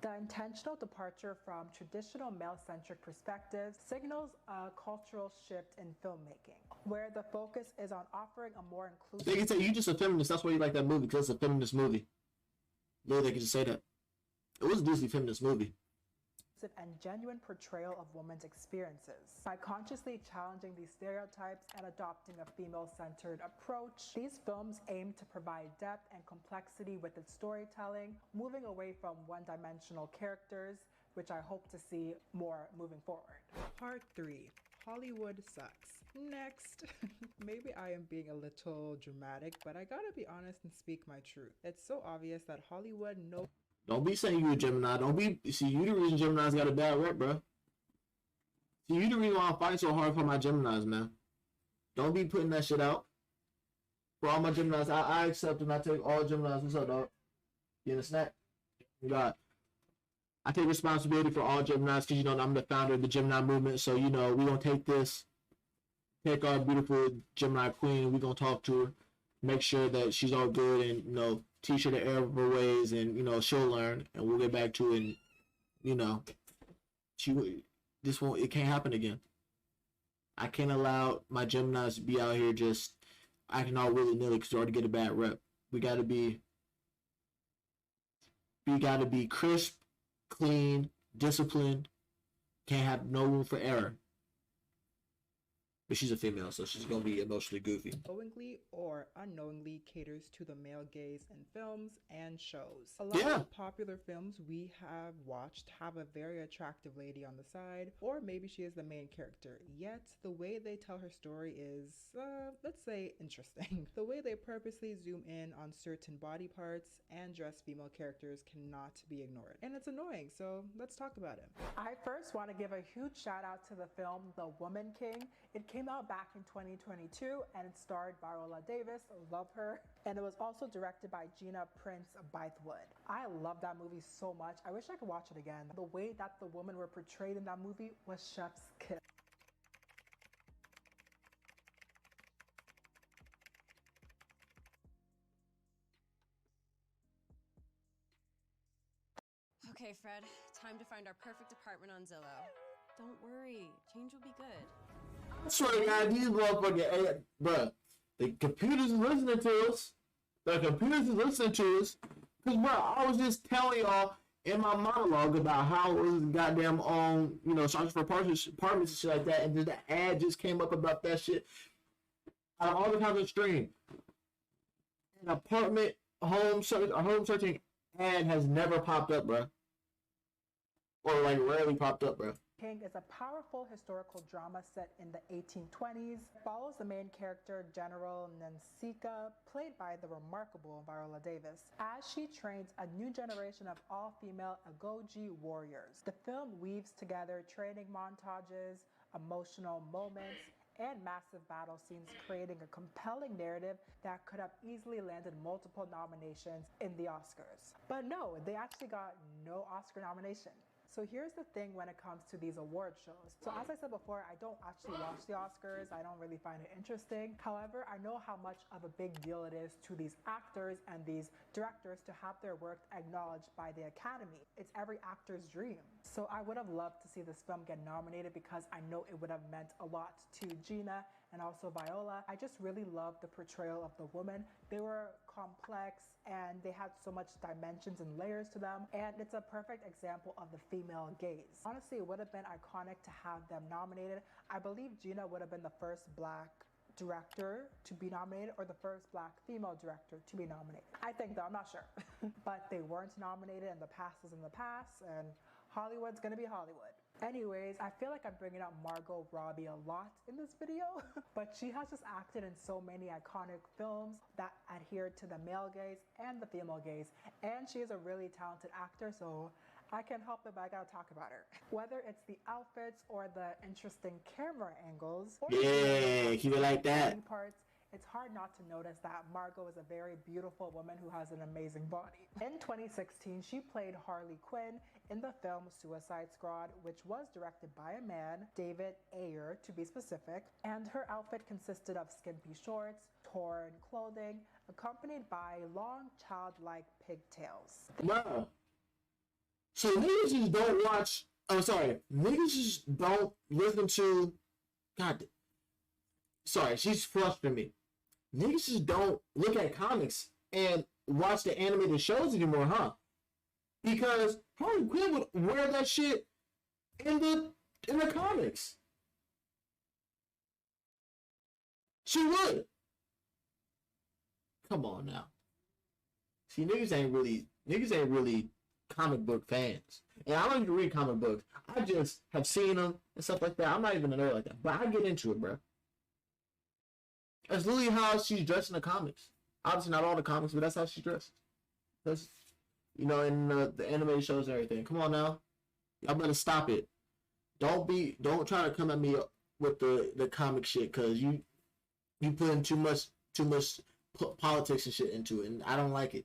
The intentional departure from traditional male-centric perspectives signals a cultural shift in filmmaking, where the focus is on offering a more inclusive... They can say, you just a feminist, that's why you like that movie, because it's a feminist movie. Literally, they can just say that. It was a Disney feminist movie. And genuine portrayal of women's experiences. By consciously challenging these stereotypes and adopting a female-centered approach, these films aim to provide depth and complexity with its storytelling, moving away from one-dimensional characters, which I hope to see more moving forward. Part 3. Hollywood sucks. Next. Maybe I am being a little dramatic, but I gotta be honest and speak my truth. It's so obvious that Hollywood knows... Don't be saying you a Gemini. See, you the reason Gemini's got a bad rep, bro. See, you the reason why I fight so hard for my Geminis, man. Don't be putting that shit out. For all my Geminis, I accept and I take all Geminis. What's up, dog? You in a snack? God. I take responsibility for all Geminis because, I'm the founder of the Gemini movement. So, we're going to take our beautiful Gemini queen, we're going to talk to her, make sure that she's all good and, teach her the error of her ways, and she'll learn, and we'll get back to it. And, it can't happen again. I can't allow my Geminis to be out here just acting all willy nilly because they already get a bad rep. We gotta be crisp, clean, disciplined. Can't have no room for error. But she's a female, so she's gonna be emotionally goofy. Knowingly or unknowingly caters to the male gaze in films and shows. A lot of popular films we have watched have a very attractive lady on the side, or maybe she is the main character, yet the way they tell her story is, let's say, interesting. The way they purposely zoom in on certain body parts and dress female characters cannot be ignored. And it's annoying, so let's talk about it. I first want to give a huge shout out to the film The Woman King. It came came out back in 2022 and it starred Viola Davis, love her, and it was also directed by Gina Prince Bythewood. I love that movie so much. I wish I could watch it again. The way that the women were portrayed in that movie was chef's kiss. Okay, Fred, time to find our perfect apartment on Zillow. Don't worry, change will be good. I swear to God, these motherfucking, hey, bruh, the computers is listening to us. The computers is listening to us. Because, bruh, I was just telling y'all in my monologue about how it was goddamn on, you know, searching for apartments and shit like that, and then the ad just came up about that shit. Out of all the times on stream, an apartment home searching ad has never popped up, bruh. Or like rarely popped up, bro. King is a powerful historical drama set in the 1820s. It follows the main character, General Nansika, played by the remarkable Viola Davis, as she trains a new generation of all-female Agoji warriors. The film weaves together training montages, emotional moments, and massive battle scenes, creating a compelling narrative that could have easily landed multiple nominations in the Oscars. But no, they actually got no Oscar nomination. So here's the thing when it comes to these award shows. So as I said before, I don't actually watch the Oscars. I don't really find it interesting. However, I know how much of a big deal it is to these actors and these directors to have their work acknowledged by the Academy. It's every actor's dream. So I would have loved to see this film get nominated because I know it would have meant a lot to Gina and also Viola. I just really loved the portrayal of the women. They were complex and they had so much dimensions and layers to them, and it's a perfect example of the female gaze. Honestly, it would have been iconic to have them nominated. I believe Gina would have been the first Black director to be nominated or the first Black female director to be nominated. I think though, I'm not sure. But they weren't nominated and the past is in the past, and Hollywood's gonna be Hollywood. Anyways, I feel like I'm bringing up Margot Robbie a lot in this video, but she has just acted in so many iconic films that adhere to the male gaze and the female gaze, and she is a really talented actor, so I can't help it, but I gotta talk about her. Whether it's the outfits or the interesting camera angles, or yeah, keep it like that. Parts, it's hard not to notice that Margot is a very beautiful woman who has an amazing body. In 2016, she played Harley Quinn in the film Suicide Squad, which was directed by a man, David Ayer to be specific, and her outfit consisted of skimpy shorts, torn clothing, accompanied by long childlike pigtails. Wow. So niggas just don't watch, niggas just don't listen to, she's frustrating me. Niggas just don't look at comics and watch the animated shows anymore, huh? Because Harley Quinn would wear that shit in the comics. She would. Come on now. See, niggas ain't really comic book fans. And I don't even read comic books. I just have seen them and stuff like that. I'm not even a nerd like that. But I get into it, bro. That's literally how she's dressed in the comics. Obviously not all the comics, but that's how she's dressed. That's, you know, in the animated shows and everything. Come on now. Y'all better stop it. Don't try to come at me with the comic shit, because you putting too much politics and shit into it, and I don't like it.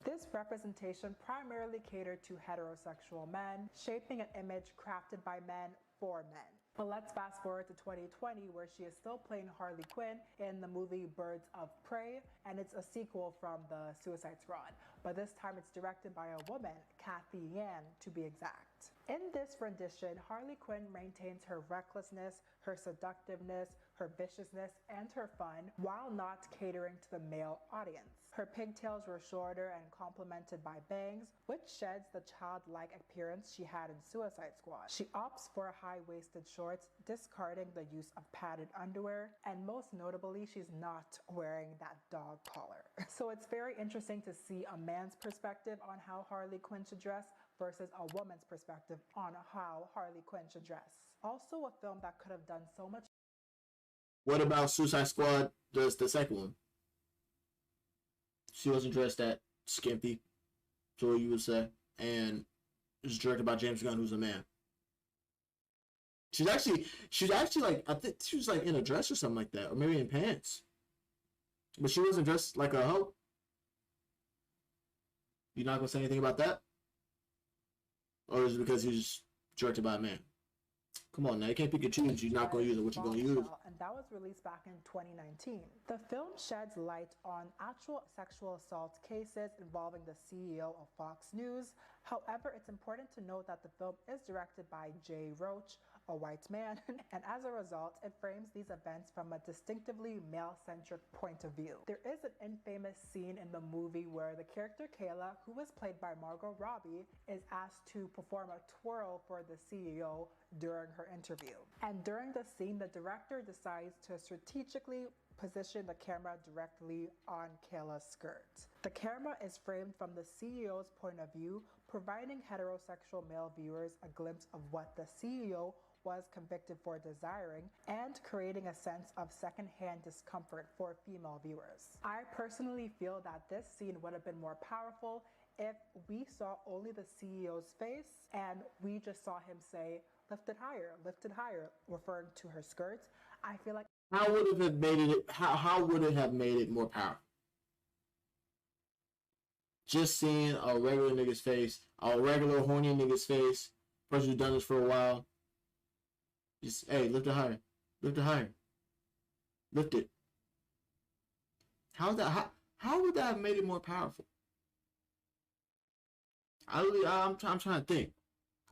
This representation primarily catered to heterosexual men, shaping an image crafted by men for men. But let's fast forward to 2020, where she is still playing Harley Quinn in the movie Birds of Prey, and it's a sequel from the Suicide Squad. But this time it's directed by a woman, Kathy Yan to be exact. In this rendition, Harley Quinn maintains her recklessness, her seductiveness, her viciousness, and her fun, while not catering to the male audience. Her pigtails were shorter and complemented by bangs, which sheds the childlike appearance she had in Suicide Squad. She opts for high-waisted shorts, discarding the use of padded underwear, and most notably, she's not wearing that dog collar. So it's very interesting to see a man's perspective on how Harley Quinn should dress versus a woman's perspective on how Harley Quinn should dress. Also a film that could have done so much. What about Suicide Squad, the second one? She wasn't dressed that skimpy, so what you would say, and it was directed by James Gunn, who's a man. She's actually like, I think she was like in a dress or something like that, or maybe in pants. But she wasn't dressed like a hoe. You not gonna say anything about that? Or is it because he's directed by a man? Come on now, you can't pick and choose. You're not gonna use it. What you gonna use? And that was released back in 2019. The film sheds light on actual sexual assault cases involving the CEO of Fox News. However, it's important to note that the film is directed by Jay Roach, a white man, and as a result, it frames these events from a distinctively male-centric point of view. There is an infamous scene in the movie where the character Kayla, who was played by Margot Robbie, is asked to perform a twirl for the CEO during her interview. And during the scene, the director decides to strategically position the camera directly on Kayla's skirt. The camera is framed from the CEO's point of view, providing heterosexual male viewers a glimpse of what the CEO was convicted for desiring and creating a sense of secondhand discomfort for female viewers. I personally feel that this scene would have been more powerful if we saw only the CEO's face and we just saw him say, lift it higher, referring to her skirts. I feel like how would it have made it? How would it have made it more powerful? Just seeing a regular nigga's face, a regular horny nigga's face, person who's done this for a while. Just hey, lift it higher, lift it higher, lift it. How would that have made it more powerful? I'm trying to think.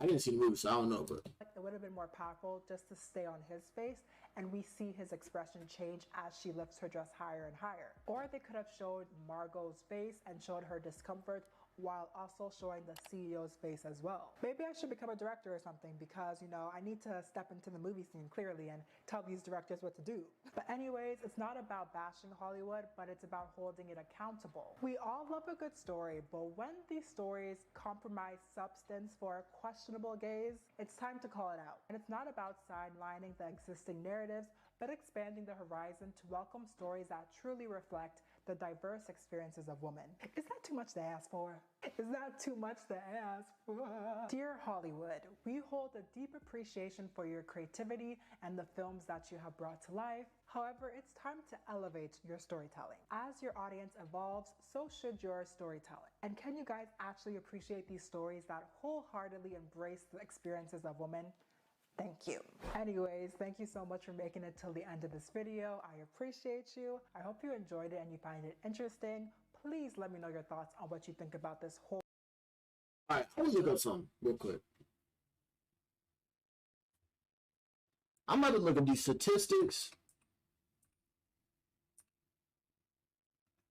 I didn't see the movie, so I don't know, but it would have been more powerful just to stay on his face and we see his expression change as she lifts her dress higher and higher. Or they could have showed Margot's face and showed her discomfort while also showing the CEO's face as well. Maybe I should become a director or something because, you know, I need to step into the movie scene clearly and tell these directors what to do. But anyways, it's not about bashing Hollywood, but it's about holding it accountable. We all love a good story, but when these stories compromise substance for questionable gaze, it's time to call it out. And it's not about sidelining the existing narratives, but expanding the horizon to welcome stories that truly reflect the diverse experiences of women. Is that too much to ask for? Is that too much to ask for? Dear Hollywood, we hold a deep appreciation for your creativity and the films that you have brought to life. However, it's time to elevate your storytelling. As your audience evolves, so should your storytelling. And can you guys actually appreciate these stories that wholeheartedly embrace the experiences of women? Thank you. Anyways, thank you so much for making it till the end of this video. I appreciate you. I hope you enjoyed it and you find it interesting. Please let me know your thoughts on what you think about this whole. Alright, I'm gonna look up something real quick. I'm about to look at these statistics.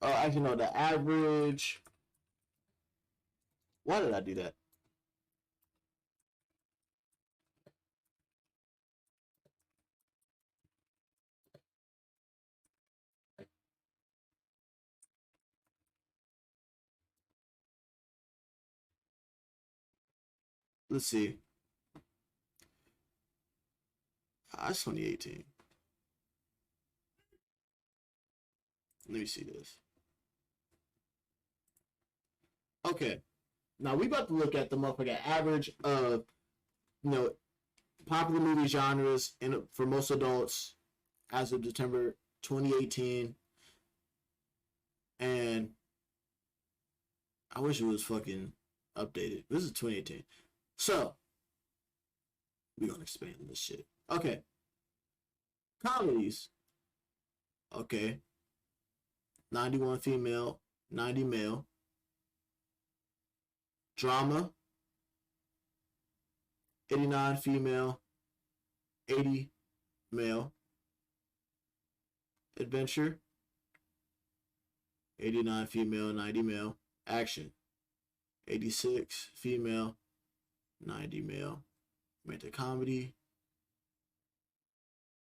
Actually, no, the average. Why did I do that? Let's see. That's 2018. Let me see this. Okay. Now we about to look at the motherfucking average of, you know, popular movie genres for most adults as of December 2018. And I wish it was fucking updated. This is 2018. So, we're gonna expand this shit. Okay. Comedies. Okay. 91 female, 90 male. Drama. 89 female, 80 male. Adventure. 89 female, 90 male. Action. 86 female, 90 male. Romantic comedy.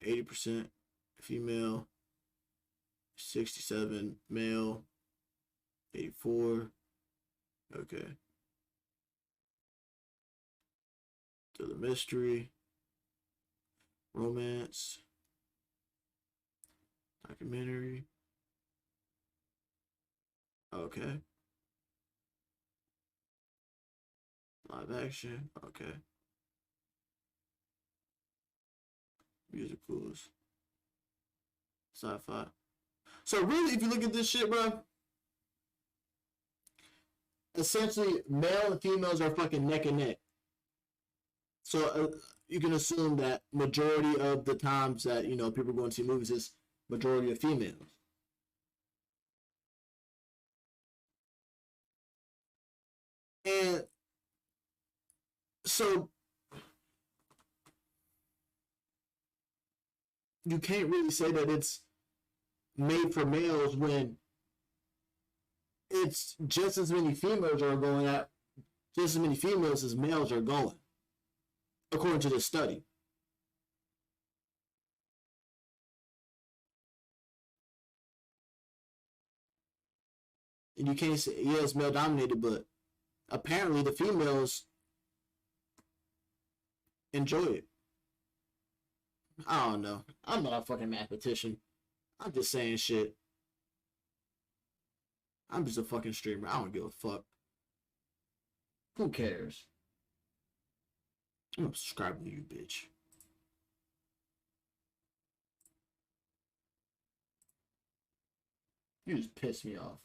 80% female. 67 male. 84. Okay. Thriller mystery. Romance. Documentary. Okay. Live action. Okay. Music coolest. Sci-fi. So really, if you look at this shit, bro, essentially male and females are fucking neck and neck. So you can assume that majority of the times that, you know, people go and see movies is majority of females. And so you can't really say that it's made for males when it's just as many females are going at just as many females as males are going, according to this study. And you can't say, yeah, it's male dominated, but apparently the females enjoy it. I don't know. I'm not a fucking mathematician. I'm just saying shit. I'm just a fucking streamer. I don't give a fuck. Who cares? I'm gonna subscribe to you, bitch. You just pissed me off.